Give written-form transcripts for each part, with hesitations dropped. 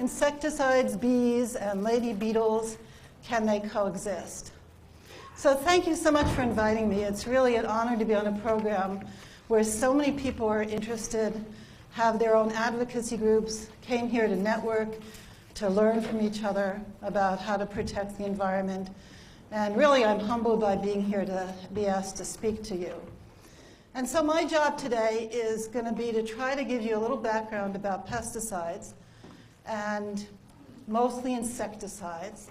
insecticides, bees, and lady beetles, can they coexist? So thank you so much for inviting me. It's really an honor to be on a program where so many people are interested, have their own advocacy groups, came here to network, to learn from each other about how to protect the environment. And really, I'm humbled by being here to be asked to speak to you. And so my job today is going to be to try to give you a little background about pesticides, and mostly insecticides,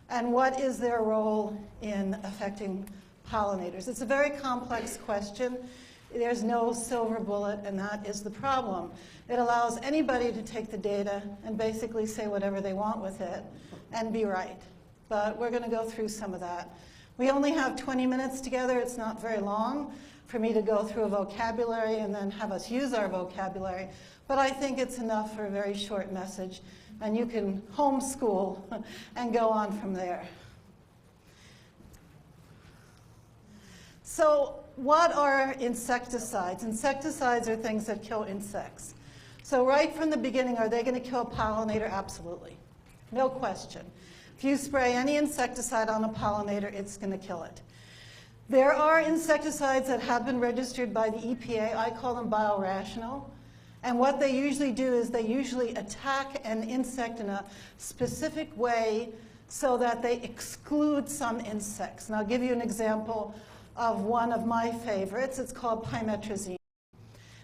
and what is their role in affecting pollinators. It's a very complex question. There's no silver bullet, and that is the problem. It allows anybody to take the data and basically say whatever they want with it and be right. But we're going to go through some of that. We only have 20 minutes together. It's not very long for me to go through a vocabulary and then have us use our vocabulary. But I think it's enough for a very short message, and you can homeschool and go on from there. So what are insecticides? Insecticides are things that kill insects. So right from the beginning, are they going to kill a pollinator? Absolutely. No question. If you spray any insecticide on a pollinator, it's going to kill it. There are insecticides that have been registered by the EPA. I call them biorational. And what they usually do is they usually attack an insect in a specific way so that they exclude some insects. And I'll give you an example of one of my favorites. It's called pymetrozine.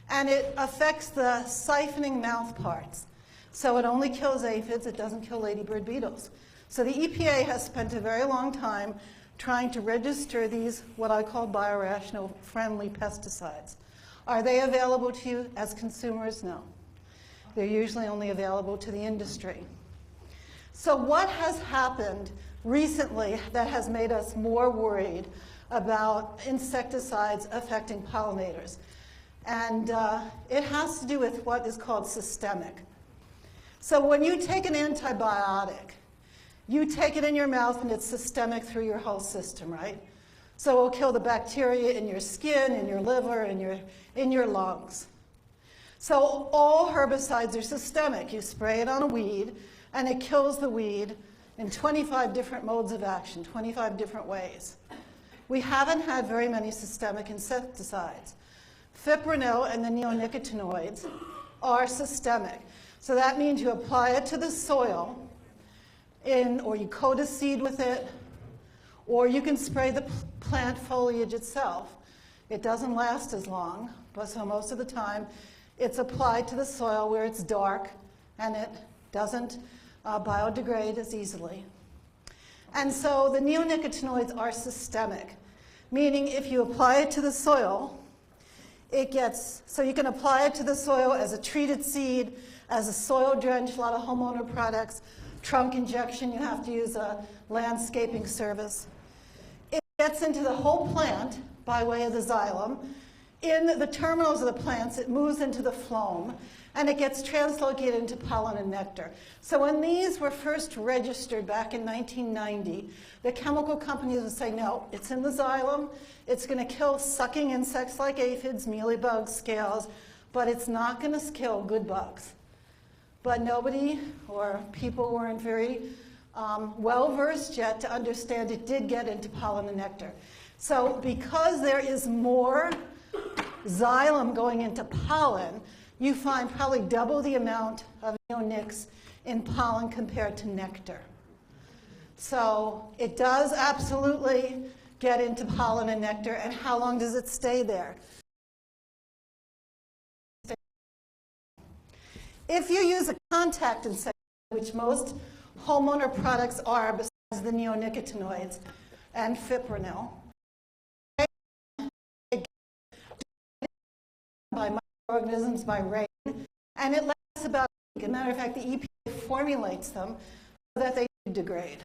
And it affects the siphoning mouth parts. So it only kills aphids. It doesn't kill ladybird beetles. So the EPA has spent a very long time trying to register these, what I call biorational friendly pesticides. Are they available to you as consumers? No. They're usually only available to the industry. So what has happened recently that has made us more worried about insecticides affecting pollinators? And it has to do with what is called systemic. So when you take an antibiotic, you take it in your mouth and it's systemic through your whole system, right? So it will kill the bacteria in your skin, in your liver, in your lungs. So all herbicides are systemic. You spray it on a weed and it kills the weed in 25 different modes of action, 25 different ways. We haven't had very many systemic insecticides. Fipronil and the neonicotinoids are systemic. So that means you apply it to the soil, or you coat a seed with it, or you can spray the plant foliage itself. It doesn't last as long, but so most of the time it's applied to the soil where it's dark and it doesn't biodegrade as easily. And so the neonicotinoids are systemic, meaning if you apply it to the soil, so you can apply it to the soil as a treated seed, as a soil drench, a lot of homeowner products, trunk injection, you have to use a landscaping service. It gets into the whole plant by way of the xylem. In the terminals of the plants, it moves into the phloem, and it gets translocated into pollen and nectar. So when these were first registered back in 1990, the chemical companies would say, no, it's in the xylem, it's going to kill sucking insects like aphids, mealybugs, scales, but it's not going to kill good bugs. But nobody, or people weren't very well-versed yet to understand it did get into pollen and nectar. So because there is more xylem going into pollen, you find probably double the amount of neonics in pollen compared to nectar. So it does absolutely get into pollen and nectar, and how long does it stay there? If you use a contact insecticide, which most homeowner products are besides the neonicotinoids and fipronil, by microorganisms, by rain, and it lasts about a week. As a matter of fact, the EPA formulates them so that they degrade.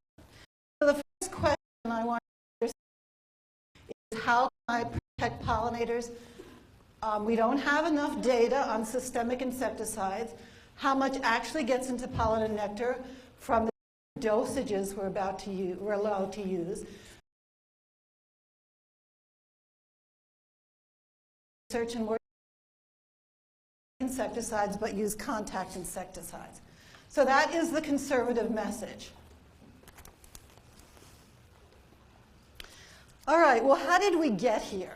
So the first question I want to understand is, how can I protect pollinators? We don't have enough data on systemic insecticides, how much actually gets into pollen and nectar from the dosages we're allowed to use. Research and more insecticides, but use contact insecticides. So that is the conservative message. All right, well, how did we get here?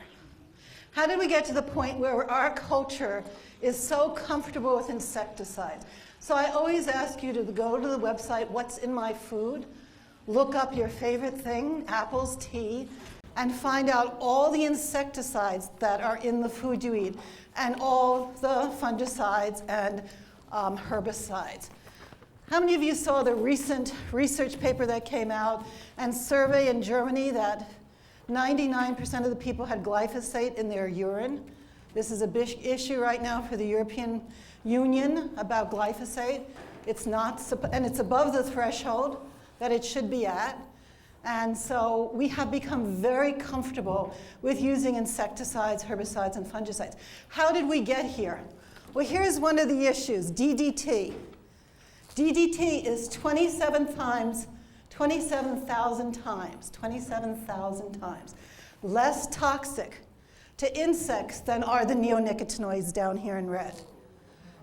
How did we get to the point where our culture is so comfortable with insecticides? So I always ask you to go to the website, What's in My Food, look up your favorite thing, apples, tea, and find out all the insecticides that are in the food you eat, and all the fungicides and herbicides. How many of you saw the recent research paper that came out and survey in Germany that 99% of the people had glyphosate in their urine? This is a big issue right now for the European Union about glyphosate. It's not, and it's above the threshold that it should be at. And so we have become very comfortable with using insecticides, herbicides, and fungicides. How did we get here? Well, here's one of the issues, DDT. DDT is 27,000 times less toxic to insects than are the neonicotinoids down here in red.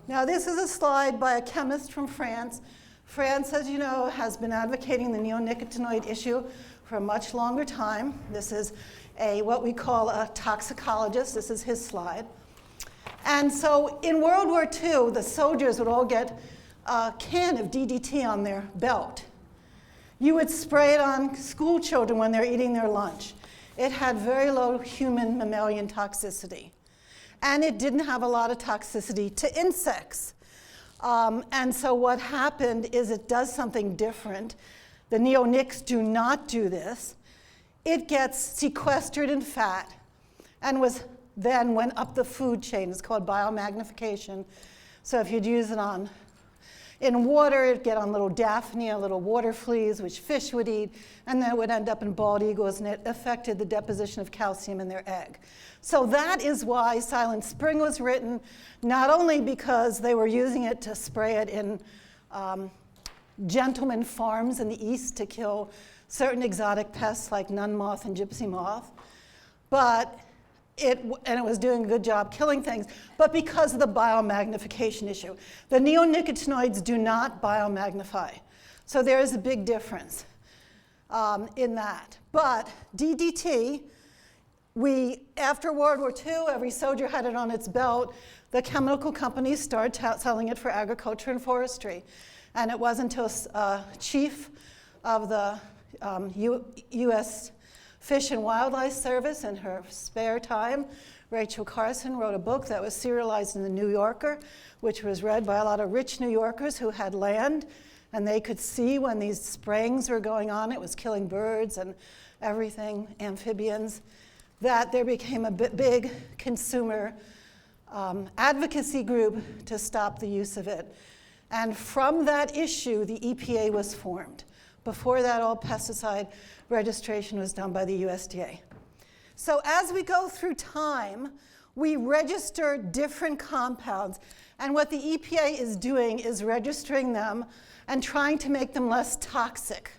Now, this is a slide by a chemist from France. France, as you know, has been advocating the neonicotinoid issue for a much longer time. This is what we call a toxicologist. This is his slide. And so in World War II, the soldiers would all get a can of DDT on their belt. You would spray it on school children when they're eating their lunch. It had very low human mammalian toxicity. And it didn't have a lot of toxicity to insects. And so what happened is it does something different. The neonics do not do this. It gets sequestered in fat and then went up the food chain. It's called biomagnification. So if you'd use it in water, it'd get on little daphnia, little water fleas, which fish would eat, and then it would end up in bald eagles, and it affected the deposition of calcium in their egg. So that is why Silent Spring was written, not only because they were using it to spray it in gentleman farms in the east to kill certain exotic pests like nun moth and gypsy moth, but it was doing a good job killing things, but because of the biomagnification issue. The neonicotinoids do not biomagnify. So there is a big difference in that. But DDT, after World War II, every soldier had it on its belt. The chemical companies started selling it for agriculture and forestry. And it wasn't until chief of the U.S. Fish and Wildlife Service in her spare time, Rachel Carson, wrote a book that was serialized in the New Yorker, which was read by a lot of rich New Yorkers who had land, and they could see when these sprayings were going on, it was killing birds and everything, amphibians, that there became a big consumer advocacy group to stop the use of it. And from that issue, the EPA was formed. Before that, all pesticide registration was done by the USDA. So as we go through time, we register different compounds. And what the EPA is doing is registering them and trying to make them less toxic.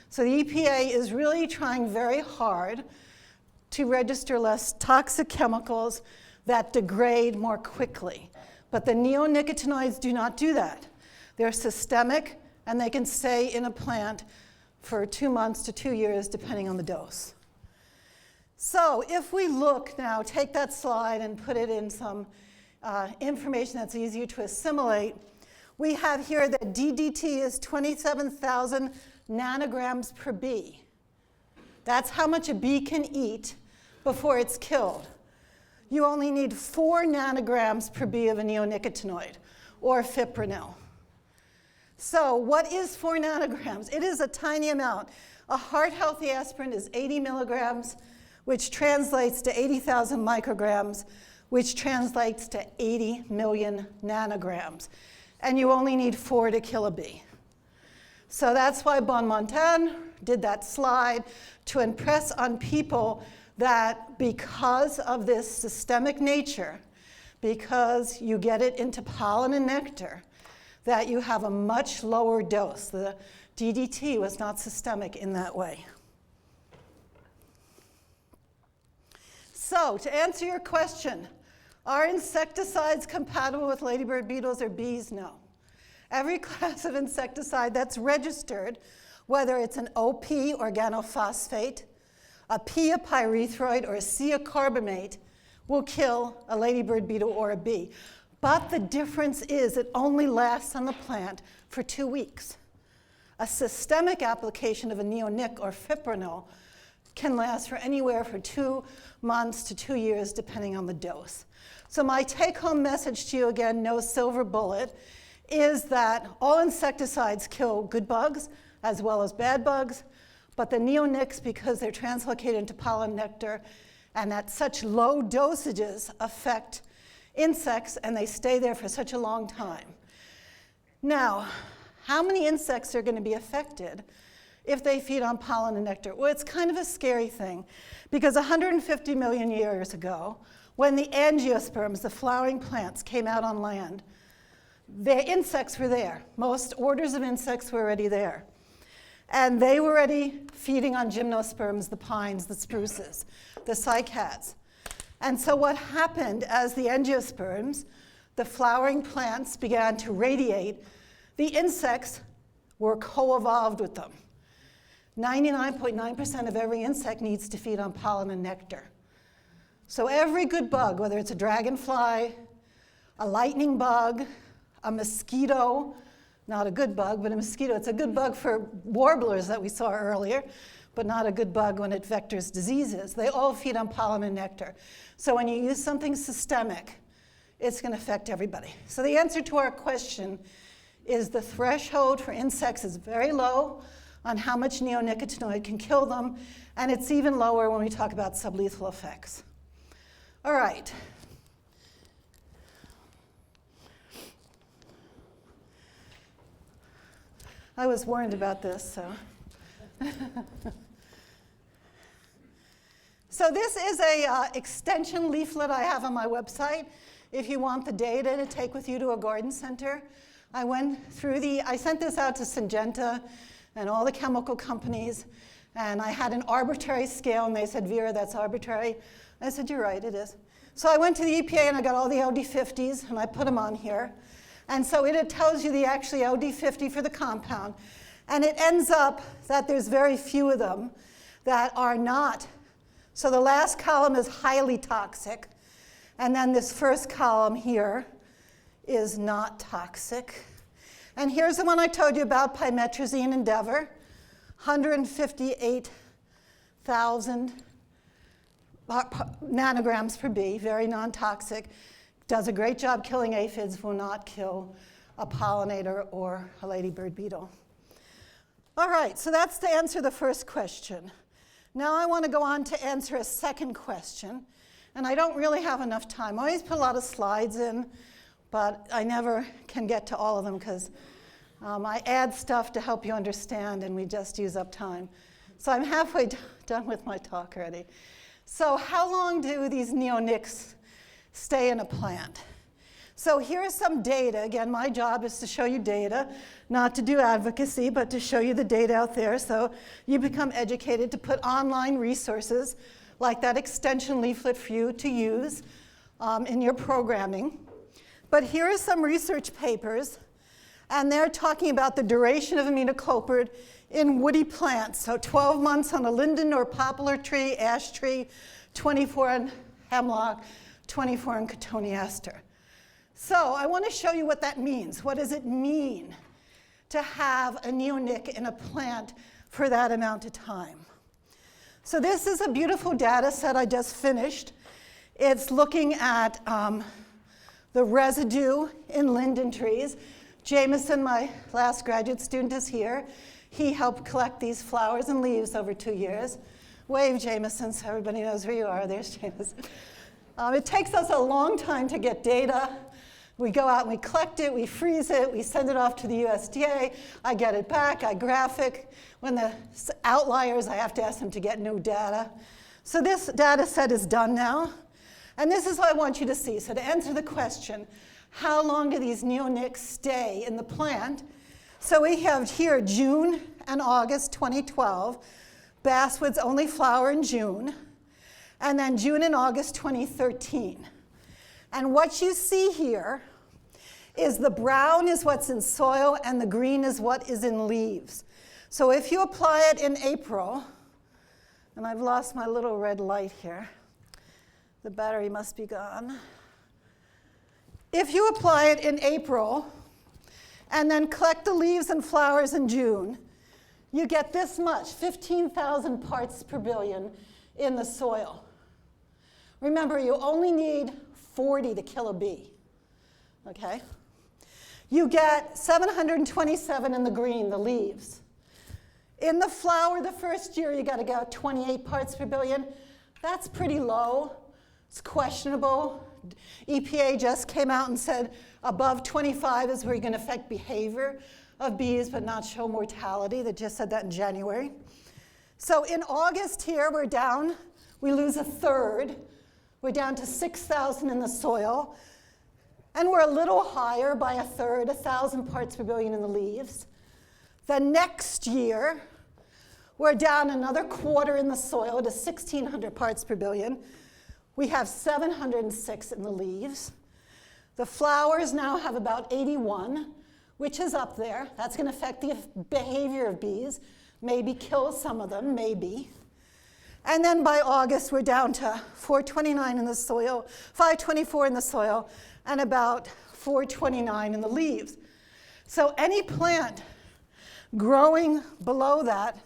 So the EPA is really trying very hard to register less toxic chemicals that degrade more quickly. But the neonicotinoids do not do that. They're systemic, and they can stay in a plant for 2 months to 2 years, depending on the dose. So if we look now, take that slide and put it in some information that's easier to assimilate, we have here that DDT is 27,000 nanograms per bee. That's how much a bee can eat before it's killed. You only need 4 nanograms per bee of a neonicotinoid, or fipronil. So what is 4 nanograms? It is a tiny amount. A heart-healthy aspirin is 80 milligrams, which translates to 80,000 micrograms, which translates to 80 million nanograms. And you only need 4 to kill a bee. So that's why Bonmontan did that slide, to impress on people that because of this systemic nature, because you get it into pollen and nectar, that you have a much lower dose. The DDT was not systemic in that way. So to answer your question, are insecticides compatible with ladybird beetles or bees? No. every class of insecticide that's registered, whether it's an OP, organophosphate, a P, a pyrethroid, or a C, a carbamate, will kill a ladybird beetle or a bee. But the difference is it only lasts on the plant for 2 weeks. A systemic application of a neonic or fipronil can last for anywhere from 2 months to 2 years, depending on the dose. So my take-home message to you, again, no silver bullet, is that all insecticides kill good bugs as well as bad bugs, but the neonics, because they're translocated into pollen nectar and at such low dosages, affect insects, and they stay there for such a long time. Now, how many insects are going to be affected if they feed on pollen and nectar? Well, it's kind of a scary thing, because 150 million years ago, when the angiosperms, the flowering plants, came out on land, the insects were there. Most orders of insects were already there. And they were already feeding on gymnosperms, the pines, the spruces, the cycads. And so what happened as the angiosperms, the flowering plants, began to radiate, the insects were co-evolved with them. 99.9% of every insect needs to feed on pollen and nectar. So every good bug, whether it's a dragonfly, a lightning bug, a mosquito, not a good bug, but a mosquito. It's a good bug for warblers that we saw earlier, but not a good bug when it vectors diseases. They all feed on pollen and nectar. So when you use something systemic, it's going to affect everybody. So the answer to our question is the threshold for insects is very low on how much neonicotinoid can kill them, and it's even lower when we talk about sublethal effects. All right. I was warned about this, so. So this is a extension leaflet I have on my website. If you want the data to take with you to a garden center, I sent this out to Syngenta and all the chemical companies, and I had an arbitrary scale, and they said, Vera, that's arbitrary. I said, you're right, it is. So I went to the EPA, and I got all the LD50s, and I put them on here. And so it tells you the actually LD50 for the compound. And it ends up that there's very few of them that are not. So the last column is highly toxic. And then this first column here is not toxic. And here's the one I told you about, pymetrozine Endeavor, 158,000 nanograms per bee, very non-toxic. Does a great job killing aphids, will not kill a pollinator or a ladybird beetle. All right, so that's to answer the first question. Now I want to go on to answer a second question, and I don't really have enough time. I always put a lot of slides in, but I never can get to all of them because I add stuff to help you understand, and we just use up time. So I'm halfway done with my talk already. So how long do these neonics stay in a plant? So here's some data. Again, my job is to show you data, not to do advocacy, but to show you the data out there so you become educated to put online resources like that extension leaflet for you to use in your programming. But here are some research papers, and they're talking about the duration of imidacloprid in woody plants. So 12 months on a linden or poplar tree, ash tree, 24 on hemlock, 24 in cotoneaster. So I want to show you what that means. What does it mean to have a neonic in a plant for that amount of time? So this is a beautiful data set I just finished. It's looking at the residue in linden trees. Jameson, my last graduate student, is here. He helped collect these flowers and leaves over 2 years. Wave, Jameson, so everybody knows where you are. There's Jameson. It takes us a long time to get data. We go out and we collect it, we freeze it, we send it off to the USDA. I get it back, I graphic. When the outliers, I have to ask them to get new data. So this data set is done now. And this is what I want you to see. So to answer the question, how long do these neonics stay in the plant? So we have here June and August 2012. Basswoods only flower in June. And then June and August 2013. And what you see here is the brown is what's in soil and the green is what is in leaves. So if you apply it in April, and I've lost my little red light here. The battery must be gone. If you apply it in April and then collect the leaves and flowers in June, you get this much, 15,000 parts per billion in the soil. Remember, you only need 40 to kill a bee, okay? You get 727 in the green, the leaves. In the flower, the first year, you got to get 28 parts per billion. That's pretty low. It's questionable. EPA just came out and said above 25 is where you're going to affect behavior of bees, but not show mortality. They just said that in January. So in August here, we're down. We lose a third. We're down to 6,000 in the soil. And we're a little higher by a third, 1,000 parts per billion in the leaves. The next year, we're down another quarter in the soil to 1,600 parts per billion. We have 706 in the leaves. The flowers now have about 81, which is up there. That's going to affect the behavior of bees, maybe kill some of them, maybe. And then by August, we're down to 429 in the soil, 524 in the soil, and about 429 in the leaves. So any plant growing below that,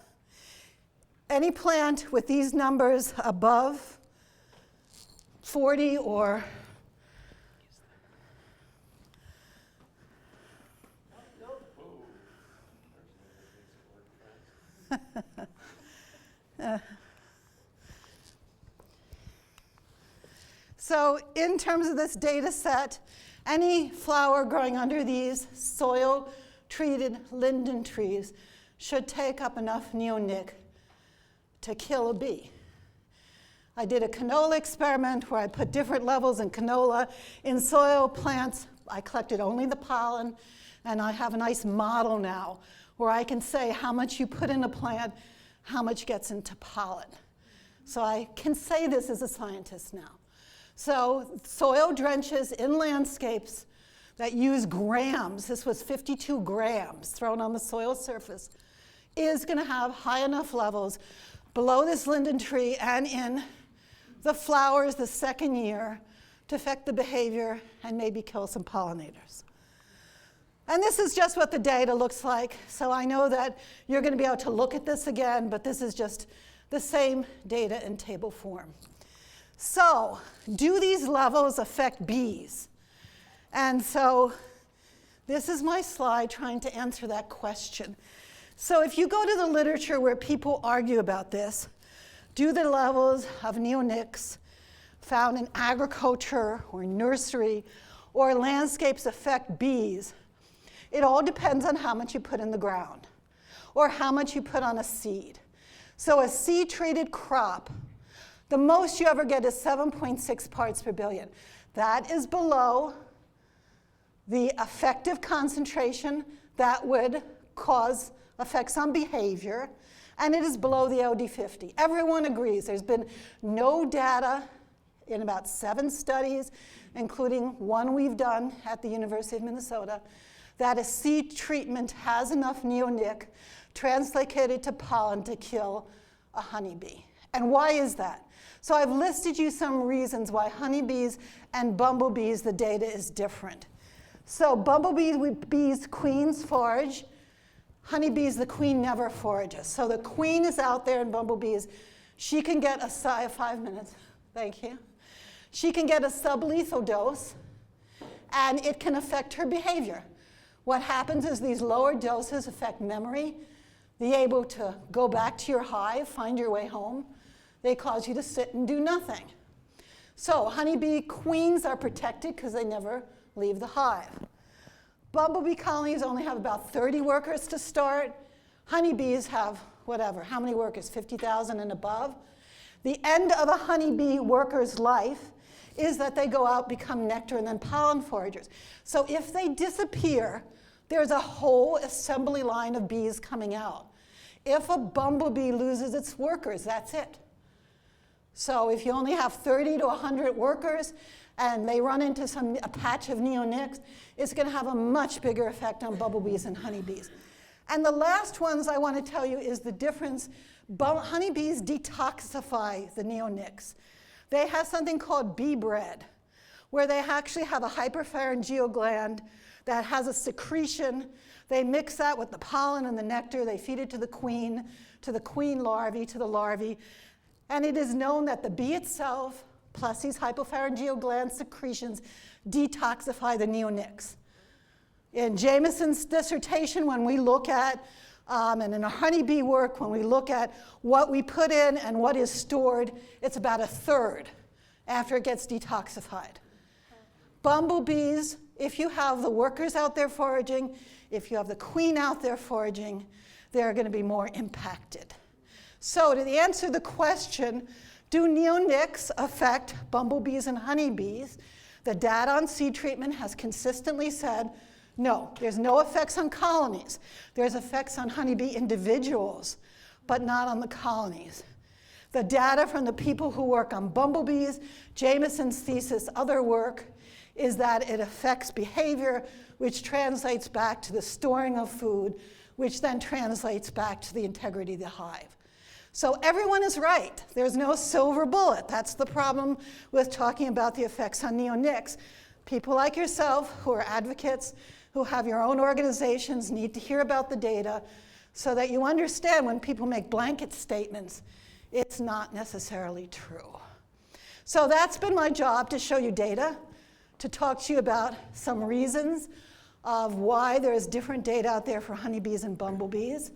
any plant with these numbers above 40 or so in terms of this data set, any flower growing under these soil-treated linden trees should take up enough neonic to kill a bee. I did a canola experiment where I put different levels in canola. In soil plants, I collected only the pollen, and I have a nice model now where I can say how much you put in a plant, how much gets into pollen. So I can say this as a scientist now. So soil drenches in landscapes that use grams, this was 52 grams thrown on the soil surface, is going to have high enough levels below this linden tree and in the flowers the second year to affect the behavior and maybe kill some pollinators. And this is just what the data looks like. So I know that you're going to be able to look at this again, but this is just the same data in table form. So do these levels affect bees? And so this is my slide trying to answer that question. So if you go to the literature where people argue about this, do the levels of neonics found in agriculture or nursery or landscapes affect bees? It all depends on how much you put in the ground or how much you put on a seed. So a seed-treated crop, the most you ever get is 7.6 parts per billion. That is below the effective concentration that would cause effects on behavior, and it is below the LD50. Everyone agrees. There's been no data in about 7 studies, including one we've done at the University of Minnesota, that a seed treatment has enough neonic translocated to pollen to kill a honeybee. And why is that? So I've listed you some reasons why honeybees and bumblebees, the data is different. So bumblebees, queens forage. Honeybees, the queen never forages. So the queen is out there in bumblebees. She can get 5 minutes, thank you. She can get a sublethal dose, and it can affect her behavior. What happens is these lower doses affect memory, the able to go back to your hive, find your way home. They cause you to sit and do nothing. So honeybee queens are protected because they never leave the hive. Bumblebee colonies only have about 30 workers to start. Honeybees have, whatever, how many workers? 50,000 and above. The end of a honeybee worker's life is that they go out, become nectar, and then pollen foragers. So if they disappear, there's a whole assembly line of bees coming out. If a bumblebee loses its workers, that's it. So if you only have 30 to 100 workers, and they run into a patch of neonics, it's going to have a much bigger effect on bumblebees and honeybees. And the last ones I want to tell you is the difference. Honeybees detoxify the neonics. They have something called bee bread, where they actually have a hyperpharyngeal gland that has a secretion. They mix that with the pollen and the nectar. They feed it to the queen larvae, to the larvae. And it is known that the bee itself, plus these hypopharyngeal gland secretions, detoxify the neonics. In Jameson's dissertation, when we look at, and in our honeybee work, when we look at what we put in and what is stored, it's about a third after it gets detoxified. Bumblebees, if you have the workers out there foraging, if you have the queen out there foraging, they're going to be more impacted. So to answer the question, do neonics affect bumblebees and honeybees? The data on seed treatment has consistently said, no, there's no effects on colonies. There's effects on honeybee individuals, but not on the colonies. The data from the people who work on bumblebees, Jameson's thesis, other work, is that it affects behavior, which translates back to the storing of food, which then translates back to the integrity of the hive. So everyone is right. There's no silver bullet. That's the problem with talking about the effects on neonics. People like yourself who are advocates, who have your own organizations, need to hear about the data so that you understand when people make blanket statements, it's not necessarily true. So that's been my job, to show you data, to talk to you about some reasons of why there's different data out there for honeybees and bumblebees,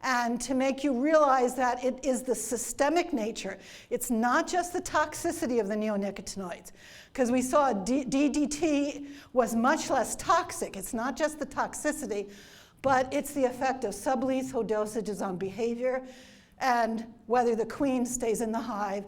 and to make you realize that it is the systemic nature. It's not just the toxicity of the neonicotinoids, because we saw DDT was much less toxic. It's not just the toxicity, but it's the effect of sublethal dosages on behavior and whether the queen stays in the hive,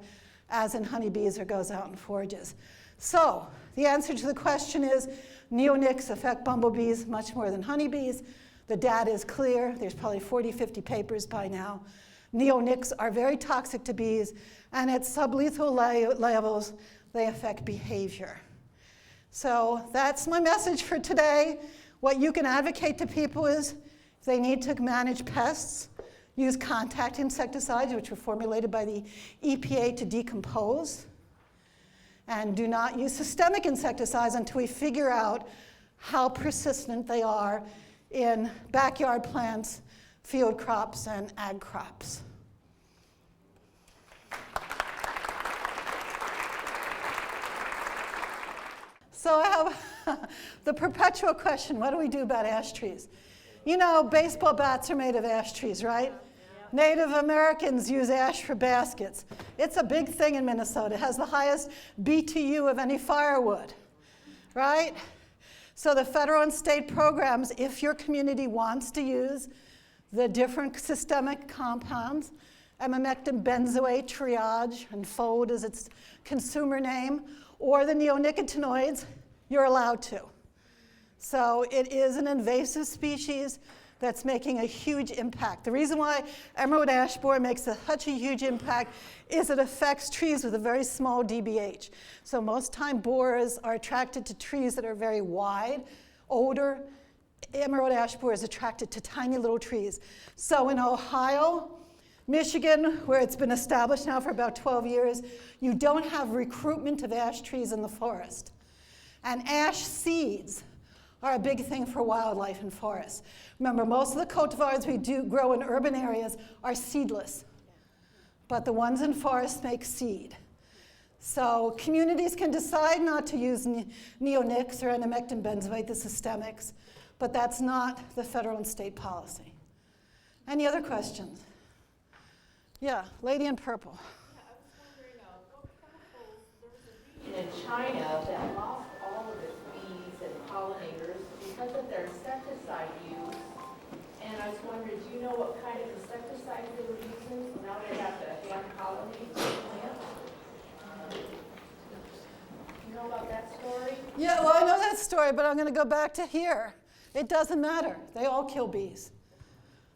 as in honeybees, or goes out and forages. So the answer to the question is neonics affect bumblebees much more than honeybees. The data is clear. There's probably 40, 50 papers by now. Neonics are very toxic to bees, and at sublethal levels, they affect behavior. So that's my message for today. What you can advocate to people is if they need to manage pests, use contact insecticides, which were formulated by the EPA to decompose. And do not use systemic insecticides until we figure out how persistent they are in backyard plants, field crops, and ag crops. So I have the perpetual question, what do we do about ash trees? You know, baseball bats are made of ash trees, right? Native Americans use ash for baskets. It's a big thing in Minnesota. It has the highest BTU of any firewood, right? So the federal and state programs, if your community wants to use the different systemic compounds, emamectin benzoate triage, and FOD is its consumer name, or the neonicotinoids, you're allowed to. So it is an invasive species that's making a huge impact. The reason why emerald ash borer makes such a huge impact is it affects trees with a very small dBH. So most time borers are attracted to trees that are very wide, older. Emerald ash borer is attracted to tiny little trees. So in Ohio, Michigan, where it's been established now for about 12 years, you don't have recruitment of ash trees in the forest. And ash seeds are a big thing for wildlife in forests. Remember, most of the cultivars we do grow in urban areas are seedless, but the ones in forests make seed. So communities can decide not to use neonics or emamectin benzoate, the systemics, but that's not the federal and state policy. Any other questions? Yeah, lady in purple. Yeah, I was wondering, what chemicals, there was a region in China that lost all of its bees and pollinators because of their insecticide use. And I was wondering, do you know what kind of insecticide they were using? Now they have to hand pollinate the plant. You know about that story? Yeah, well, I know that story, but I'm going to go back to here. It doesn't matter. They all kill bees.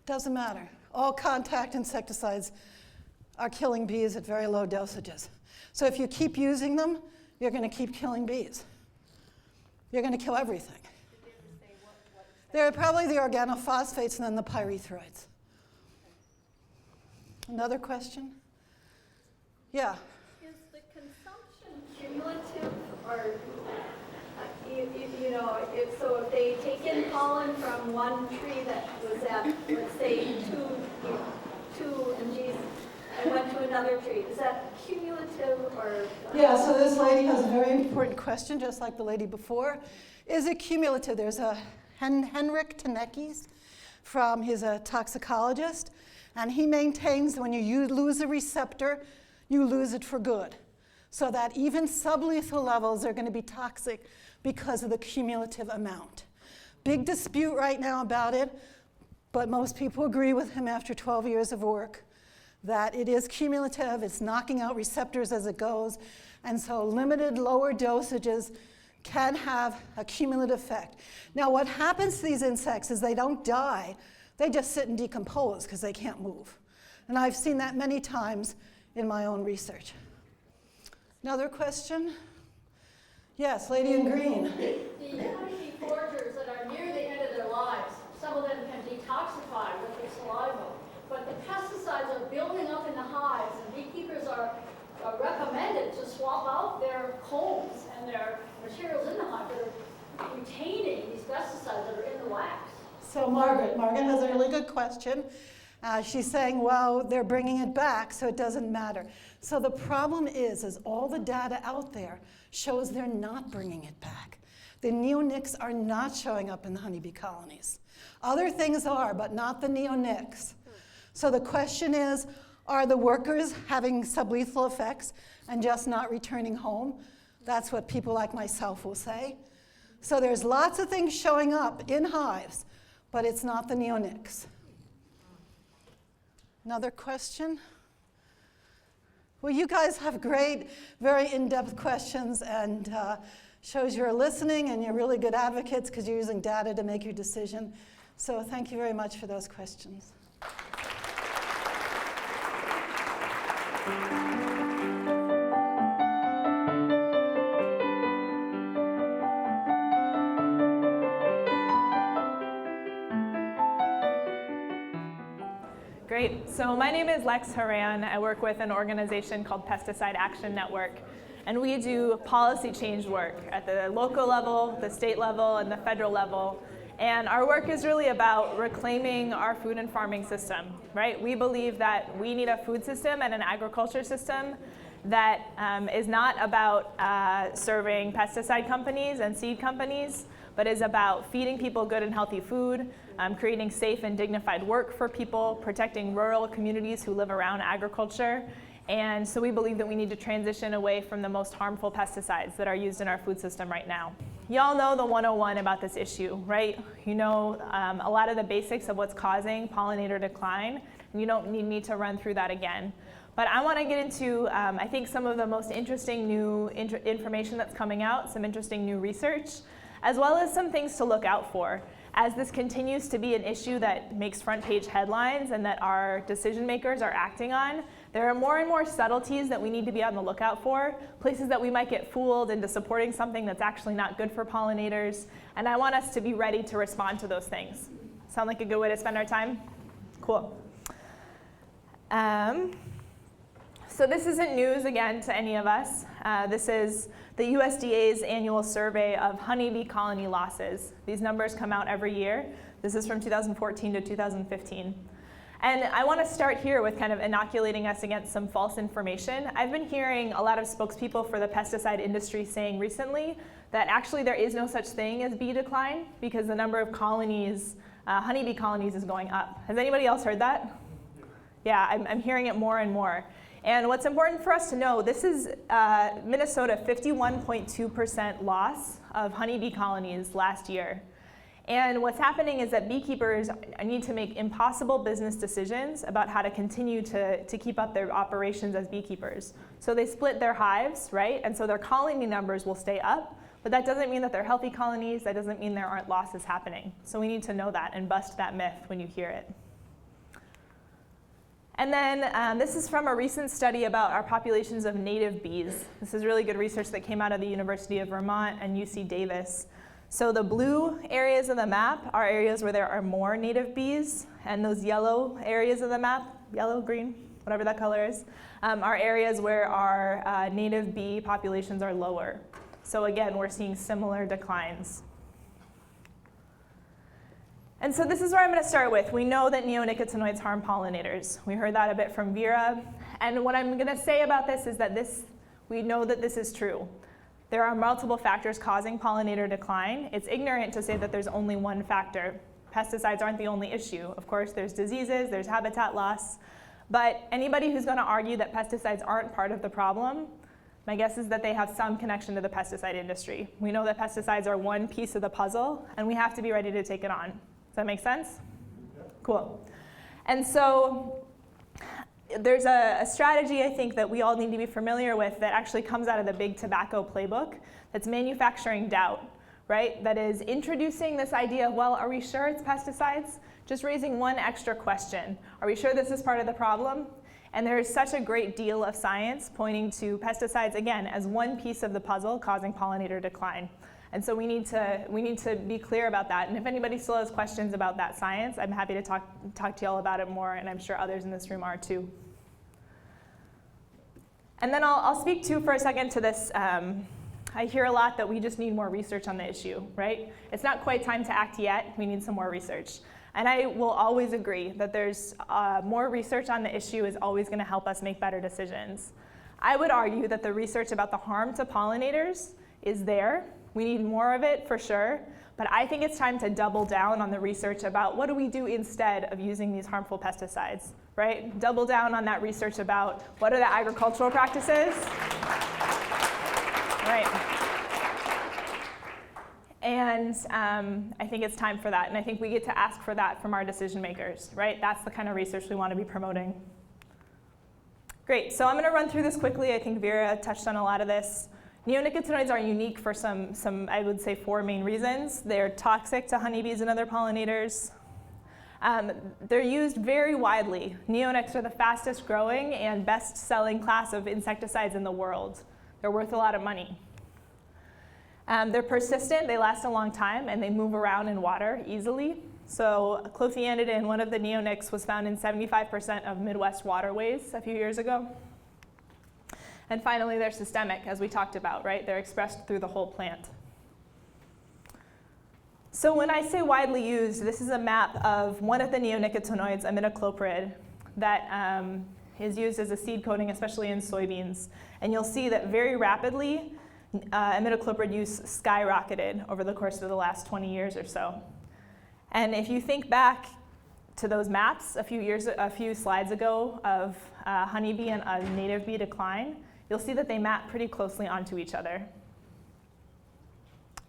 Doesn't matter. All contact insecticides are killing bees at very low dosages. So if you keep using them, you're going to keep killing bees. You're going to kill everything. They're probably the organophosphates and then the pyrethroids. Another question? Yeah. Is the consumption cumulative, or you know, so if they take in pollen from one tree that was at, let's say, 2 mgs, and went to another tree, is that cumulative or? Yeah, so this lady has a very important question, just like the lady before. Is it cumulative? There's a Henrik Tenekes he's a toxicologist, and he maintains when you lose a receptor, you lose it for good. So that even sublethal levels are going to be toxic because of the cumulative amount. Big dispute right now about it, but most people agree with him after 12 years of work that it is cumulative, it's knocking out receptors as it goes, and so limited lower dosages can have a cumulative effect. Now what happens to these insects is they don't die, they just sit and decompose because they can't move. And I've seen that many times in my own research. Another question? Yes, lady in green. The honeybee foragers that are near the end of their lives, some of them can detoxify with their saliva, but the pesticides are building up in the hives, and beekeepers are recommended to swap out their combs and their materials in the hive that are retaining these pesticides that are in the wax. So Margaret has a really good question. She's saying, well, they're bringing it back, so it doesn't matter. So the problem is all the data out there shows they're not bringing it back. The neonics are not showing up in the honeybee colonies. Other things are, but not the neonics. So the question is, are the workers having sublethal effects and just not returning home? That's what people like myself will say. So there's lots of things showing up in hives, but it's not the neonics. Another question? Well, you guys have great, very in-depth questions, and shows you're listening and you're really good advocates because you're using data to make your decision. So thank you very much for those questions. Great. So my name is Lex Horan. I work with an organization called Pesticide Action Network. And we do policy change work at the local level, the state level, and the federal level. And our work is really about reclaiming our food and farming system, right? We believe that we need a food system and an agriculture system that is not about serving pesticide companies and seed companies, but is about feeding people good and healthy food, creating safe and dignified work for people, protecting rural communities who live around agriculture. And so we believe that we need to transition away from the most harmful pesticides that are used in our food system right now. Y'all know the 101 about this issue, right? You know a lot of the basics of what's causing pollinator decline, and you don't need me to run through that again. But I want to get into, I think, some of the most interesting new information that's coming out, some interesting new research, as well as some things to look out for. As this continues to be an issue that makes front page headlines and that our decision makers are acting on, there are more and more subtleties that we need to be on the lookout for, places that we might get fooled into supporting something that's actually not good for pollinators, and I want us to be ready to respond to those things. Sound like a good way to spend our time? Cool. So this isn't news, again, to any of us. This is the USDA's annual survey of honeybee colony losses. These numbers come out every year. This is from 2014 to 2015. And I want to start here with kind of inoculating us against some false information. I've been hearing a lot of spokespeople for the pesticide industry saying recently that actually there is no such thing as bee decline because the number of colonies, honeybee colonies, is going up. Has anybody else heard that? Yeah, I'm hearing it more and more. And what's important for us to know, this is Minnesota 51.2% loss of honeybee colonies last year. And what's happening is that beekeepers need to make impossible business decisions about how to continue to keep up their operations as beekeepers. So they split their hives, right? And so their colony numbers will stay up, but that doesn't mean that they're healthy colonies. That doesn't mean there aren't losses happening. So we need to know that and bust that myth when you hear it. And then this is from a recent study about our populations of native bees. This is really good research that came out of the University of Vermont and UC Davis. So the blue areas of the map are areas where there are more native bees, and those yellow areas of the map, yellow, green, whatever that color is, are areas where our native bee populations are lower. So again, we're seeing similar declines. And so this is where I'm going to start with. We know that neonicotinoids harm pollinators. We heard that a bit from Vera. And what I'm going to say about this is that we know that this is true. There are multiple factors causing pollinator decline. It's ignorant to say that there's only one factor. Pesticides aren't the only issue. Of course, there's diseases, there's habitat loss. But anybody who's going to argue that pesticides aren't part of the problem, my guess is that they have some connection to the pesticide industry. We know that pesticides are one piece of the puzzle, and we have to be ready to take it on. Does that make sense? Cool. And so there's a strategy, I think, that we all need to be familiar with that actually comes out of the big tobacco playbook. That's manufacturing doubt, right? That is introducing this idea of, well, are we sure it's pesticides? Just raising one extra question. Are we sure this is part of the problem? And there is such a great deal of science pointing to pesticides, again, as one piece of the puzzle causing pollinator decline. And so we need to be clear about that. And if anybody still has questions about that science, I'm happy to talk to y'all about it more, and I'm sure others in this room are too. And then I'll speak too for a second to this. I hear a lot that we just need more research on the issue, right? It's not quite time to act yet. We need some more research. And I will always agree that there's more research on the issue is always going to help us make better decisions. I would argue that the research about the harm to pollinators is there. We need more of it for sure, but I think it's time to double down on the research about what do we do instead of using these harmful pesticides, right? Double down on that research about what are the agricultural practices, right? And I think it's time for that, and I think we get to ask for that from our decision makers, right? That's the kind of research we want to be promoting. Great, so I'm going to run through this quickly. I think Vera touched on a lot of this. Neonicotinoids are unique for some, I would say, 4 main reasons. They're toxic to honeybees and other pollinators. They're used very widely. Neonics are the fastest growing and best selling class of insecticides in the world. They're worth a lot of money. They're persistent, they last a long time, and they move around in water easily. So clothianidin, one of the neonics, was found in 75% of Midwest waterways a few years ago. And finally, they're systemic, as we talked about, right? They're expressed through the whole plant. So when I say widely used, this is a map of one of the neonicotinoids, imidacloprid, that is used as a seed coating, especially in soybeans. And you'll see that very rapidly, imidacloprid use skyrocketed over the course of the last 20 years or so. And if you think back to those maps a few slides ago of honeybee and a native bee decline, you'll see that they map pretty closely onto each other.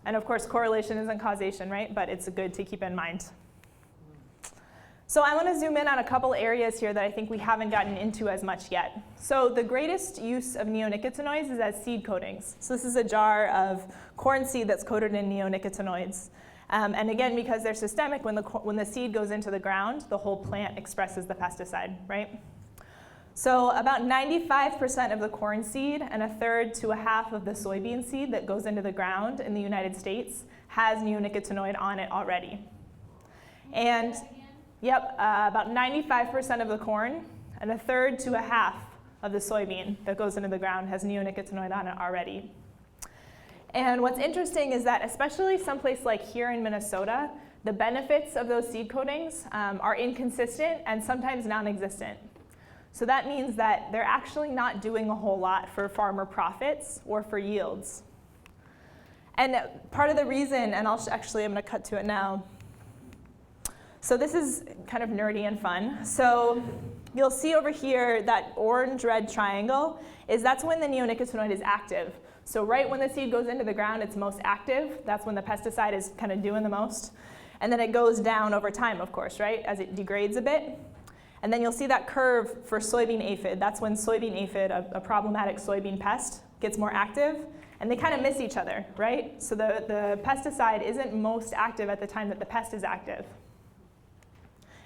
And of course, correlation isn't causation, right? But it's good to keep in mind. So I want to zoom in on a couple areas here that I think we haven't gotten into as much yet. So the greatest use of neonicotinoids is as seed coatings. So this is a jar of corn seed that's coated in neonicotinoids. And again, because they're systemic, when the seed goes into the ground, the whole plant expresses the pesticide, right? So about 95% of the corn seed and 1/3 to 1/2 of the soybean seed that goes into the ground in the United States has neonicotinoid on it already. And yep, about 95% of the corn and 1/3 to 1/2 of the soybean that goes into the ground has neonicotinoid on it already. And what's interesting is that especially someplace like here in Minnesota, the benefits of those seed coatings are inconsistent and sometimes non-existent. So that means that they're actually not doing a whole lot for farmer profits or for yields. And part of the reason, and I'm going to cut to it now. So this is kind of nerdy and fun. So you'll see over here that orange-red triangle that's when the neonicotinoid is active. So right when the seed goes into the ground, it's most active. That's when the pesticide is kind of doing the most. And then it goes down over time, of course, right, as it degrades a bit. And then you'll see that curve for soybean aphid. That's when soybean aphid, a problematic soybean pest, gets more active. And they kind of miss each other, right? So the pesticide isn't most active at the time that the pest is active.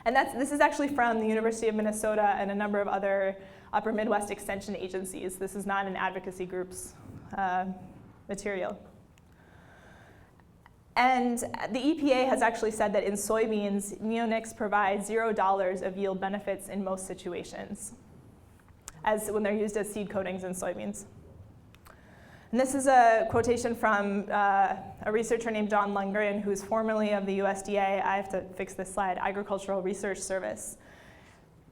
And this is actually from the University of Minnesota and a number of other upper Midwest extension agencies. This is not an advocacy group's material. And the EPA has actually said that in soybeans, neonics provide $0 of yield benefits in most situations, as when they're used as seed coatings in soybeans. And this is a quotation from a researcher named John Lundgren, who's formerly of the USDA, I have to fix this slide, Agricultural Research Service.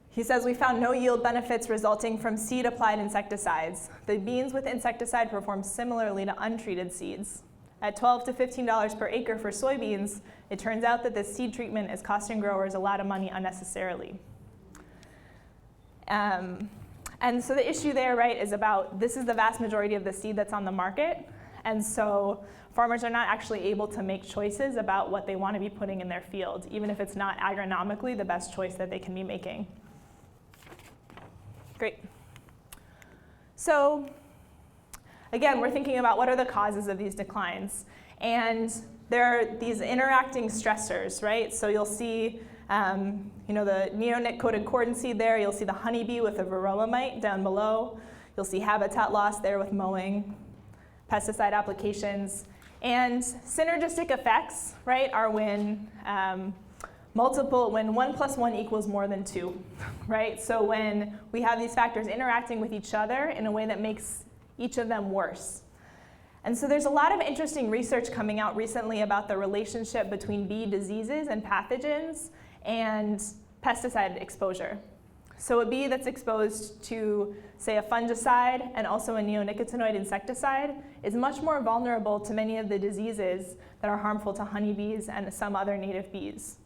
He says, we found no yield benefits resulting from seed-applied insecticides. The beans with insecticide perform similarly to untreated seeds. At $12 to $15 per acre for soybeans, it turns out that this seed treatment is costing growers a lot of money unnecessarily. And so the issue there, right, is about this is the vast majority of the seed that's on the market. And so farmers are not actually able to make choices about what they want to be putting in their field, even if it's not agronomically the best choice that they can be making. Great. So again, we're thinking about what are the causes of these declines. And there are these interacting stressors, right? So you'll see the neonic-coated cornseed there. You'll see the honeybee with the varroa mite down below. You'll see habitat loss there with mowing, pesticide applications. And synergistic effects, right, are when when 1 + 1 equals more than 2, right? So when we have these factors interacting with each other in a way that makes each of them worse. And so there's a lot of interesting research coming out recently about the relationship between bee diseases and pathogens and pesticide exposure. So a bee that's exposed to, say, a fungicide and also a neonicotinoid insecticide is much more vulnerable to many of the diseases that are harmful to honeybees and some other native bees.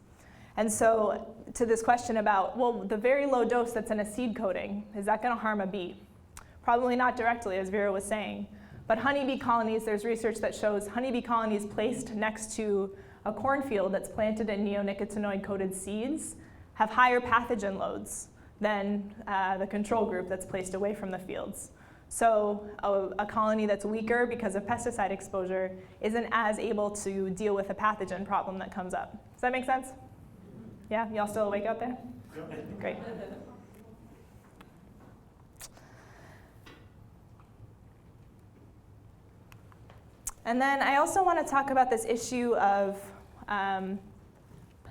And so to this question about, well, the very low dose that's in a seed coating, is that going to harm a bee? Probably not directly, as Vera was saying. But honeybee colonies, there's research that shows honeybee colonies placed next to a cornfield that's planted in neonicotinoid-coated seeds have higher pathogen loads than the control group that's placed away from the fields. So a colony that's weaker because of pesticide exposure isn't as able to deal with a pathogen problem that comes up. Does that make sense? Yeah? Y'all still awake out there? Great. And then I also want to talk about this issue of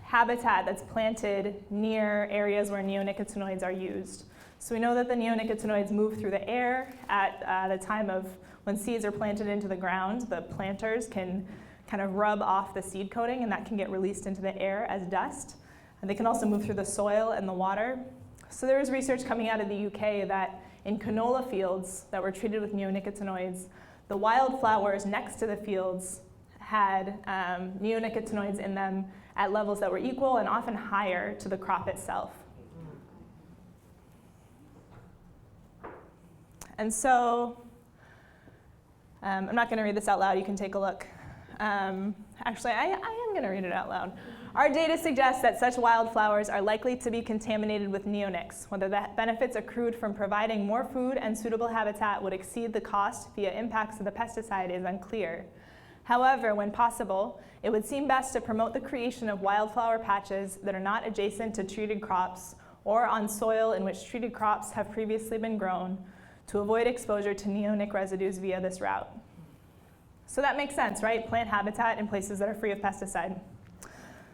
habitat that's planted near areas where neonicotinoids are used. So we know that the neonicotinoids move through the air at the time of when seeds are planted into the ground. The planters can kind of rub off the seed coating, and that can get released into the air as dust. And they can also move through the soil and the water. So there was research coming out of the UK that in canola fields that were treated with neonicotinoids, the wildflowers next to the fields had neonicotinoids in them at levels that were equal and often higher to the crop itself. And so, I'm not going to read this out loud, you can take a look. Actually, I am going to read it out loud. Our data suggests that such wildflowers are likely to be contaminated with neonics. Whether the benefits accrued from providing more food and suitable habitat would exceed the cost via impacts of the pesticide is unclear. However, when possible, it would seem best to promote the creation of wildflower patches that are not adjacent to treated crops or on soil in which treated crops have previously been grown to avoid exposure to neonic residues via this route. So that makes sense, right? Plant habitat in places that are free of pesticide.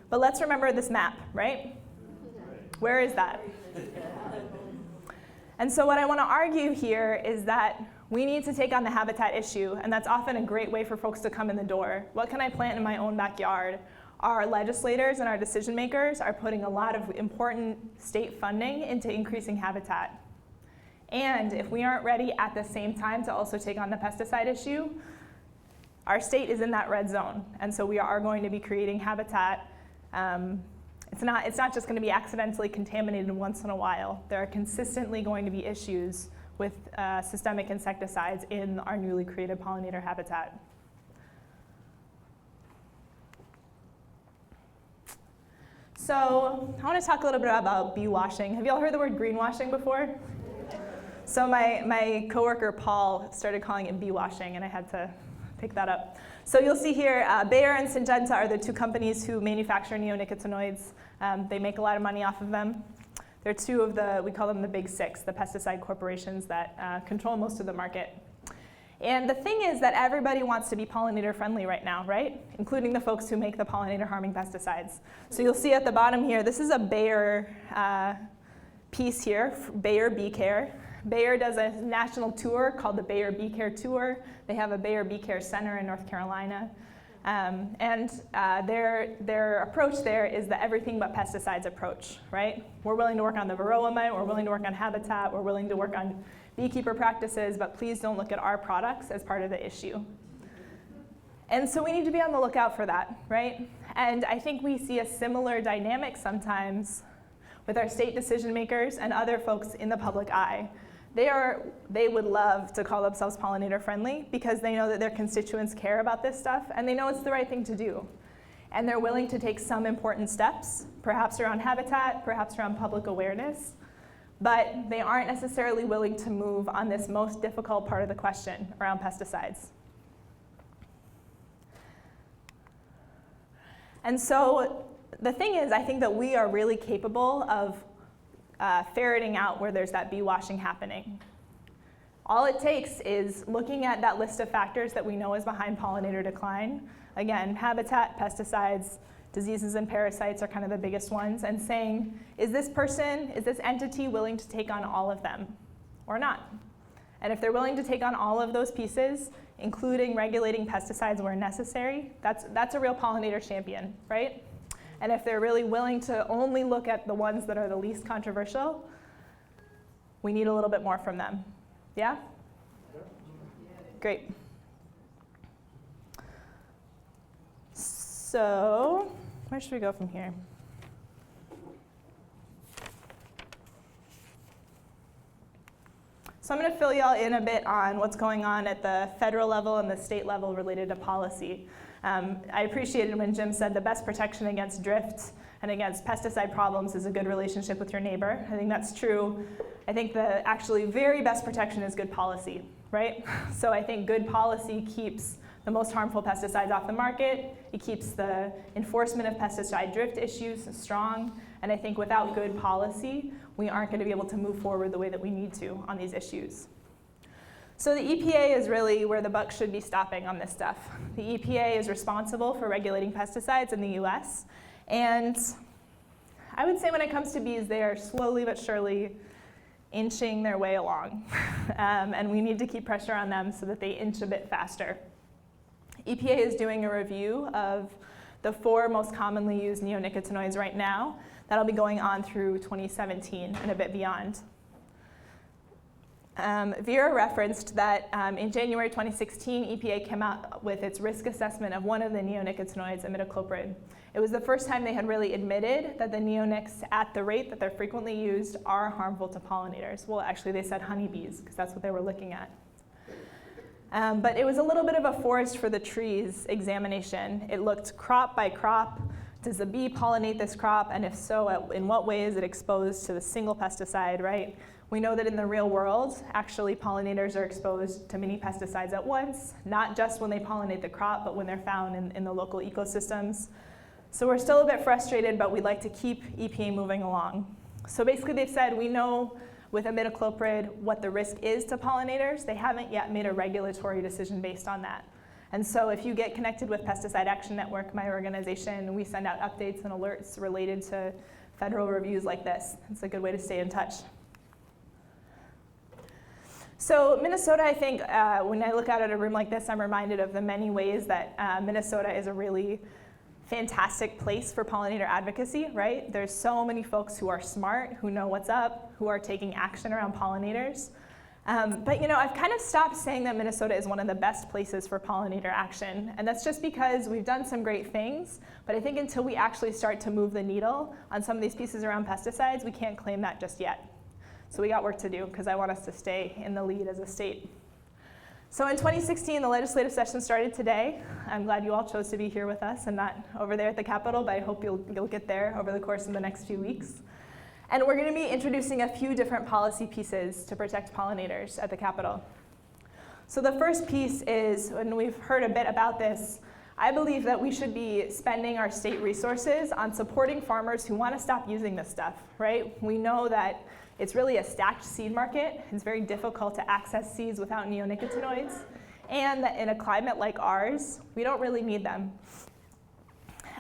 But let's remember this map, right? Where is that? And so what I want to argue here is that we need to take on the habitat issue, and that's often a great way for folks to come in the door. What can I plant in my own backyard? Our legislators and our decision makers are putting a lot of important state funding into increasing habitat. And if we aren't ready at the same time to also take on the pesticide issue, our state is in that red zone. And so we are going to be creating habitat. It's not just going to be accidentally contaminated once in a while. There are consistently going to be issues with systemic insecticides in our newly created pollinator habitat. So I want to talk a little bit about beewashing. Have you all heard the word greenwashing before? So my coworker Paul started calling it beewashing, and I had to pick that up. So you'll see here, Bayer and Syngenta are the two companies who manufacture neonicotinoids. They make a lot of money off of them. They're two of the, we call them the big six, the pesticide corporations that control most of the market. And the thing is that everybody wants to be pollinator friendly right now, right? Including the folks who make the pollinator harming pesticides. So you'll see at the bottom here, this is a Bayer piece here, Bayer Bee Care. Bayer does a national tour called the Bayer Bee Care Tour. They have a Bayer Bee Care Center in North Carolina. Their approach there is the everything but pesticides approach, right? We're willing to work on the varroa mite, we're willing to work on habitat, we're willing to work on beekeeper practices, but please don't look at our products as part of the issue. And so we need to be on the lookout for that, right? And I think we see a similar dynamic sometimes with our state decision makers and other folks in the public eye. They would love to call themselves pollinator friendly because they know that their constituents care about this stuff and they know it's the right thing to do. And they're willing to take some important steps, perhaps around habitat, perhaps around public awareness, but they aren't necessarily willing to move on this most difficult part of the question around pesticides. And so the thing is, I think that we are really capable of ferreting out where there's that bee-washing happening. All it takes is looking at that list of factors that we know is behind pollinator decline. Again, habitat, pesticides, diseases and parasites are kind of the biggest ones, and saying, is this person, is this entity willing to take on all of them or not? And if they're willing to take on all of those pieces, including regulating pesticides where necessary, that's a real pollinator champion, right? And if they're really willing to only look at the ones that are the least controversial, we need a little bit more from them. Yeah? Great. So, where should we go from here? So I'm going to fill y'all in a bit on what's going on at the federal level and the state level related to policy. I appreciated when Jim said the best protection against drift and against pesticide problems is a good relationship with your neighbor. I think that's true. I think the actually very best protection is good policy, right? So I think good policy keeps the most harmful pesticides off the market. It keeps the enforcement of pesticide drift issues strong. And I think without good policy, we aren't going to be able to move forward the way that we need to on these issues. So the EPA is really where the buck should be stopping on this stuff. The EPA is responsible for regulating pesticides in the US. And I would say when it comes to bees, they are slowly but surely inching their way along. And we need to keep pressure on them so that they inch a bit faster. EPA is doing a review of the 4 most commonly used neonicotinoids right now. That'll be going on through 2017 and a bit beyond. Vera referenced that in January 2016, EPA came out with its risk assessment of one of the neonicotinoids, imidacloprid. It was the first time they had really admitted that the neonics at the rate that they're frequently used are harmful to pollinators. Well, actually they said honeybees, because that's what they were looking at. But it was a little bit of a forest for the trees examination. It looked crop by crop. Does the bee pollinate this crop? And if so, in what way is it exposed to the single pesticide, right? We know that in the real world, actually pollinators are exposed to many pesticides at once, not just when they pollinate the crop, but when they're found in the local ecosystems. So we're still a bit frustrated, but we'd like to keep EPA moving along. So basically they've said, we know with imidacloprid what the risk is to pollinators. They haven't yet made a regulatory decision based on that. And so if you get connected with Pesticide Action Network, my organization, we send out updates and alerts related to federal reviews like this. It's a good way to stay in touch. So Minnesota, I think, when I look out at a room like this, I'm reminded of the many ways that Minnesota is a really fantastic place for pollinator advocacy, right? There's so many folks who are smart, who know what's up, who are taking action around pollinators. But I've kind of stopped saying that Minnesota is one of the best places for pollinator action. And that's just because we've done some great things, but I think until we actually start to move the needle on some of these pieces around pesticides, we can't claim that just yet. So we got work to do, because I want us to stay in the lead as a state. So in 2016, the legislative session started today. I'm glad you all chose to be here with us and not over there at the Capitol, but I hope you'll get there over the course of the next few weeks. And we're going to be introducing a few different policy pieces to protect pollinators at the Capitol. So the first piece is, and we've heard a bit about this, I believe that we should be spending our state resources on supporting farmers who want to stop using this stuff, right? We know that it's really a stacked seed market. It's very difficult to access seeds without neonicotinoids, and that in a climate like ours, we don't really need them.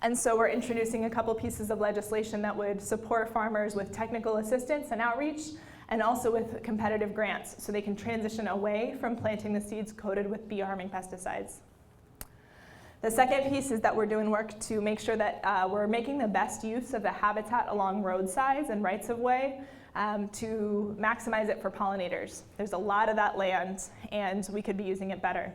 And so we're introducing a couple pieces of legislation that would support farmers with technical assistance and outreach, and also with competitive grants, so they can transition away from planting the seeds coated with bee-harming pesticides. The second piece is that we're doing work to make sure that we're making the best use of the habitat along roadsides and rights of way to maximize it for pollinators. There's a lot of that land, and we could be using it better.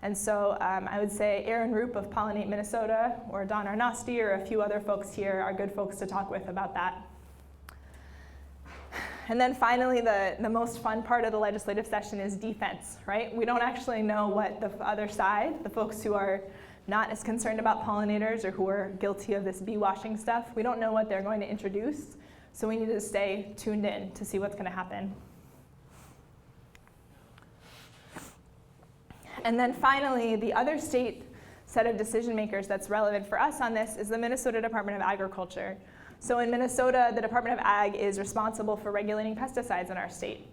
And so I would say Aaron Roop of Pollinate Minnesota, or Don Arnosti, or a few other folks here are good folks to talk with about that. And then finally, the most fun part of the legislative session is defense, right? We don't actually know what the other side, the folks who are not as concerned about pollinators or who are guilty of this bee-washing stuff, we don't know what they're going to introduce. So we need to stay tuned in to see what's going to happen. And then finally, the other state set of decision makers that's relevant for us on this is the Minnesota Department of Agriculture. So in Minnesota, the Department of Ag is responsible for regulating pesticides in our state.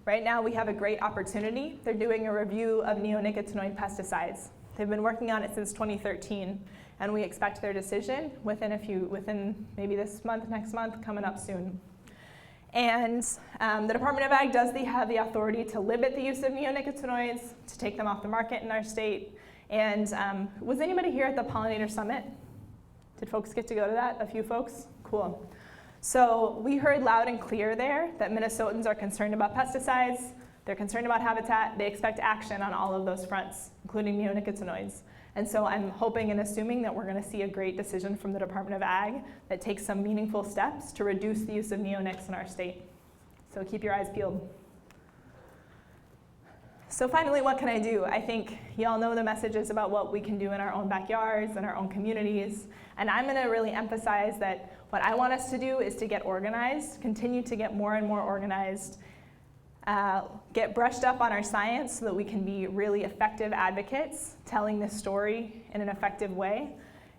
Right now, we have a great opportunity. They're doing a review of neonicotinoid pesticides. They've been working on it since 2013, and we expect their decision within maybe this month, next month, coming up soon. And the Department of Ag does have the authority to limit the use of neonicotinoids, to take them off the market in our state. And was anybody here at the Pollinator Summit? Did folks get to go to that? A few folks? Cool. So we heard loud and clear there that Minnesotans are concerned about pesticides, they're concerned about habitat, they expect action on all of those fronts, including neonicotinoids. And so I'm hoping and assuming that we're going to see a great decision from the Department of Ag that takes some meaningful steps to reduce the use of neonics in our state. So keep your eyes peeled. So finally, what can I do? I think y'all know the messages about what we can do in our own backyards and our own communities. And I'm going to really emphasize that what I want us to do is to get organized, continue to get more and more organized, get brushed up on our science so that we can be really effective advocates telling this story in an effective way,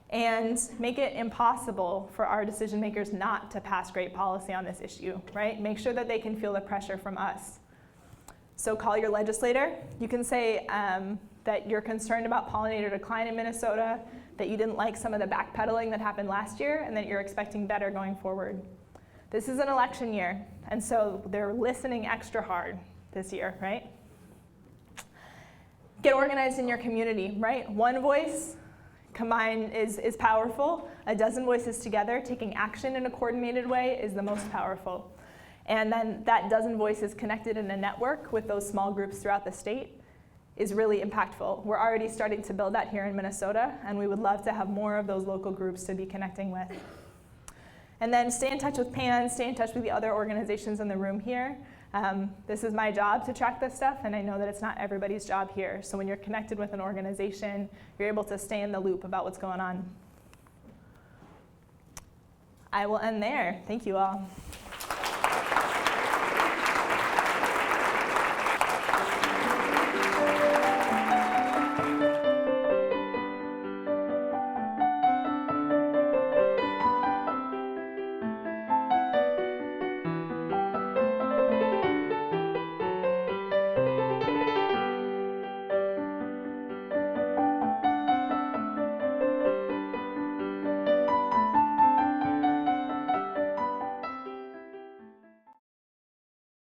and make it impossible for our decision makers not to pass great policy on this issue, right? Make sure that they can feel the pressure from us. So call your legislator. You can say that you're concerned about pollinator decline in Minnesota, that you didn't like some of the backpedaling that happened last year, and that you're expecting better going forward. This is an election year, and so they're listening extra hard this year, right? Get organized in your community, right? One voice combined is powerful. A dozen voices together taking action in a coordinated way is the most powerful. And then that dozen voices connected in a network with those small groups throughout the state is really impactful. We're already starting to build that here in Minnesota, and we would love to have more of those local groups to be connecting with. And then stay in touch with PAN, stay in touch with the other organizations in the room here. This is my job to track this stuff, and I know that it's not everybody's job here. So when you're connected with an organization, you're able to stay in the loop about what's going on. I will end there. Thank you all.